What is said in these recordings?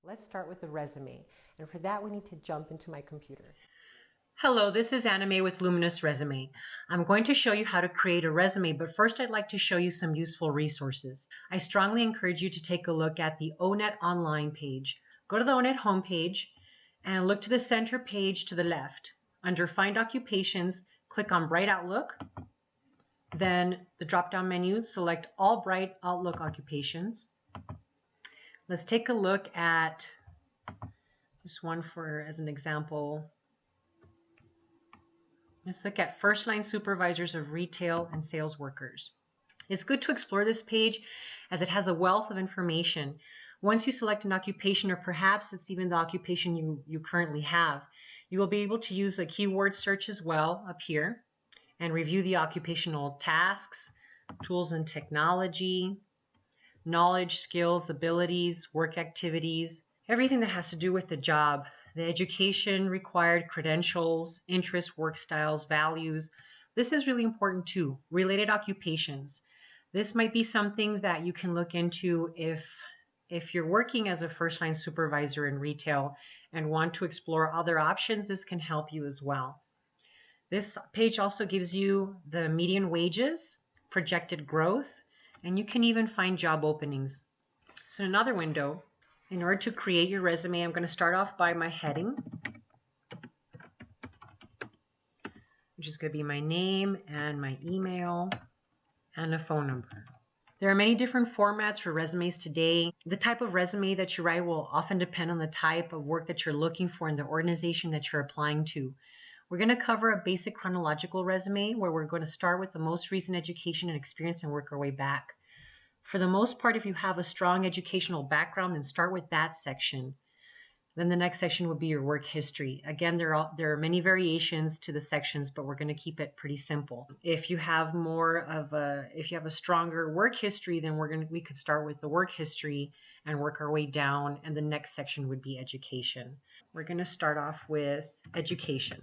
Let's start with the resume, and for that we need to jump into my computer. Hello, this is Anime with Luminous Resume. I'm going to show you how to create a resume, but first I'd like to show you some useful resources. I strongly encourage you to take a look at the ONET online page. Go to the ONET homepage and look to the center page to the left. Under Find Occupations, click on Bright Outlook. Then the drop-down menu, select all Bright Outlook occupations. Let's take a look at just one as an example. Let's look at first line supervisors of retail and sales workers. It's good to explore this page as it has a wealth of information. Once you select an occupation, or perhaps it's even the occupation you currently have, you will be able to use a keyword search as well up here and review the occupational tasks, tools and technology, knowledge, skills, abilities, work activities, everything that has to do with the job. The education required, credentials, interests, work styles, values. This is really important too. Related occupations. This might be something that you can look into if you're working as a first-line supervisor in retail and want to explore other options. This can help you as well. This page also gives you the median wages, projected growth, and you can even find job openings. So another window. In order to create your resume, I'm going to start off by my heading, which is going to be my name and my email and a phone number. There are many different formats for resumes today. The type of resume that you write will often depend on the type of work that you're looking for and the organization that you're applying to. We're going to cover a basic chronological resume where we're going to start with the most recent education and experience and work our way back. For the most part, if you have a strong educational background, then start with that section. Then the next section would be your work history. Again, there are many variations to the sections, but we're going to keep it pretty simple. If you have a stronger work history, then we could start with the work history and work our way down, and the next section would be education. We're going to start off with education.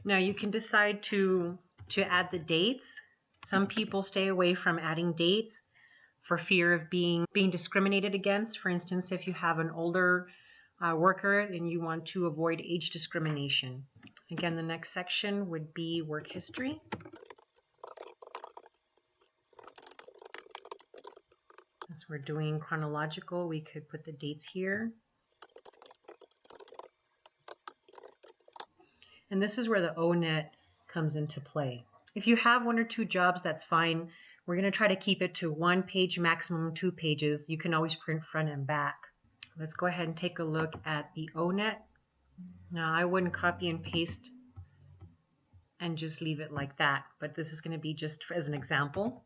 Now you can decide to add the dates. Some people stay away from adding dates for fear of being discriminated against. For instance, if you have an older worker and you want to avoid age discrimination. Again, the next section would be work history. As we're doing chronological, we could put the dates here. And this is where the ONET comes into play. If you have one or two jobs, that's fine. We're going to try to keep it to 1 page, maximum 2 pages. You can always print front and back. Let's go ahead and take a look at the ONET. Now, I wouldn't copy and paste and just leave it like that, but this is going to be just as an example.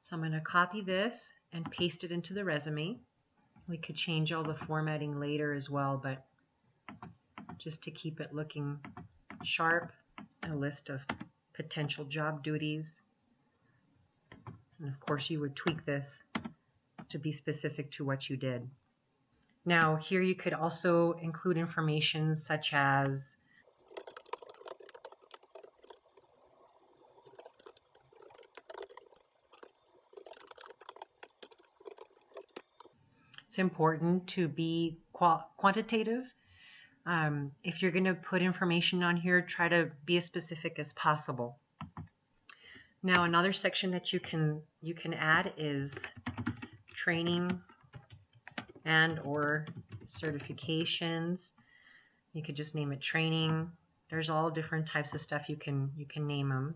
So I'm going to copy this and paste it into the resume. We could change all the formatting later as well, but just to keep it looking sharp, a list of potential job duties. And of course you would tweak this to be specific to what you did. Now here you could also include information such as it's important to be quantitative. If you're going to put information on here, try to be as specific as possible. Now another section that you can add is training and or certifications. You could just name it training. There's all different types of stuff you can name them.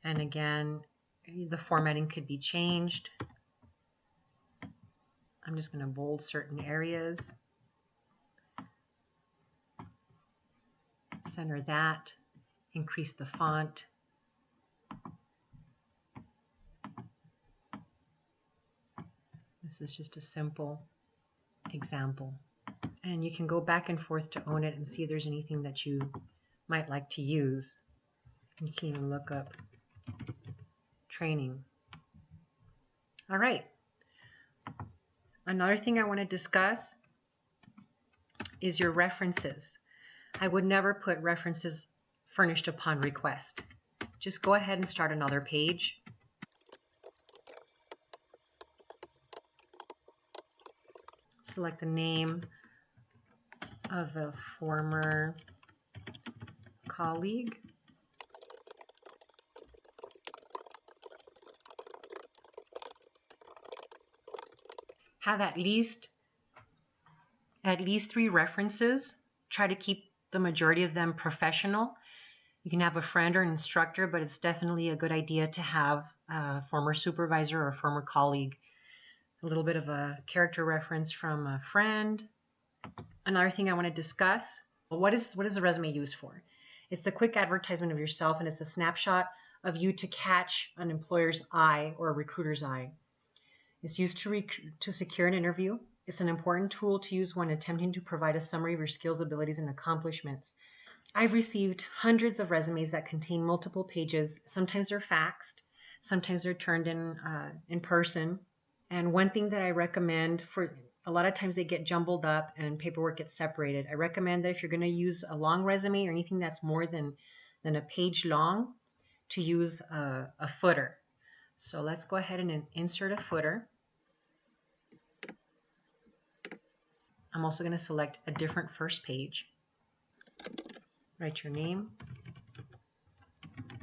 And again, the formatting could be changed. I'm just going to bold certain areas. Center that, increase the font. This is just a simple example. And you can go back and forth to ONET and see if there's anything that you might like to use. You can even look up training. All right. Another thing I want to discuss is your references. I would never put references furnished upon request. Just go ahead and start another page. Select the name of a former colleague. Have at least 3 references. Try to keep the majority of them professional. You can have a friend or an instructor, but it's definitely a good idea to have a former supervisor or a former colleague. A little bit of a character reference from a friend. Another thing I want to discuss, what is the resume used for? It's a quick advertisement of yourself, and it's a snapshot of you to catch an employer's eye or a recruiter's eye. It's used to secure an interview. It's an important tool to use when attempting to provide a summary of your skills, abilities, and accomplishments. I've received hundreds of resumes that contain multiple pages. Sometimes they're faxed, sometimes they're turned in person. And one thing that I recommend, for a lot of times they get jumbled up and paperwork gets separated. I recommend that if you're going to use a long resume or anything that's more than a page long, to use a footer. So let's go ahead and insert a footer. I'm also going to select a different first page. Write your name,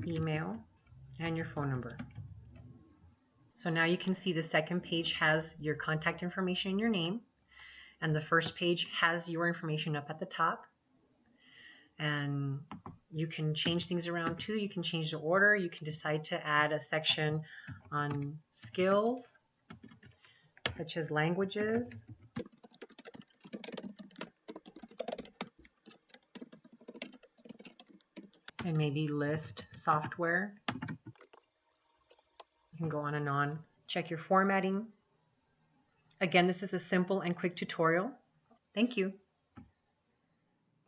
email, and your phone number. So now you can see the second page has your contact information and your name, and the first page has your information up at the top. And you can change things around too. You can change the order. You can decide to add a section on skills, such as languages. And maybe list software. You can go on and on. Check your formatting. Again, this is a simple and quick tutorial. Thank you.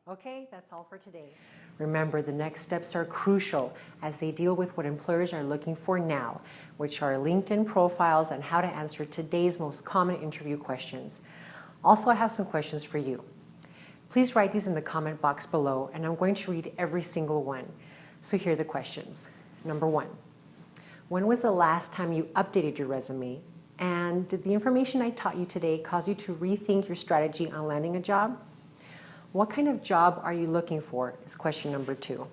Okay, that's all for today. Remember, the next steps are crucial as they deal with what employers are looking for now, which are LinkedIn profiles and how to answer today's most common interview questions. Also, I have some questions for you. Please write these in the comment box below, and I'm going to read every single one. So here are the questions. Number 1, when was the last time you updated your resume? And did the information I taught you today cause you to rethink your strategy on landing a job? What kind of job are you looking for is question number 2.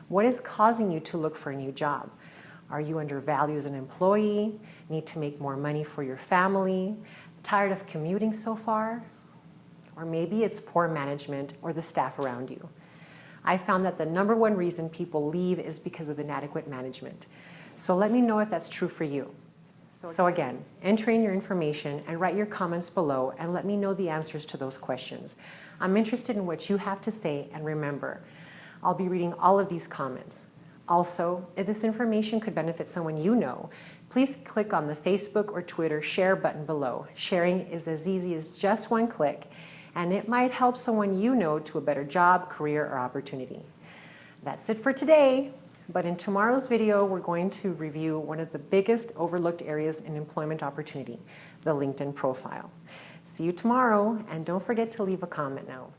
What is causing you to look for a new job? Are you undervalued as an employee? Need to make more money for your family? Tired of commuting so far? Or maybe it's poor management or the staff around you. I found that the number 1 reason people leave is because of inadequate management. So let me know if that's true for you. So again, enter in your information and write your comments below and let me know the answers to those questions. I'm interested in what you have to say, and remember, I'll be reading all of these comments. Also, if this information could benefit someone you know, please click on the Facebook or Twitter share button below. Sharing is as easy as just 1 click, and it might help someone you know to a better job, career, or opportunity. That's it for today. But in tomorrow's video, we're going to review one of the biggest overlooked areas in employment opportunity, the LinkedIn profile. See you tomorrow, and don't forget to leave a comment now.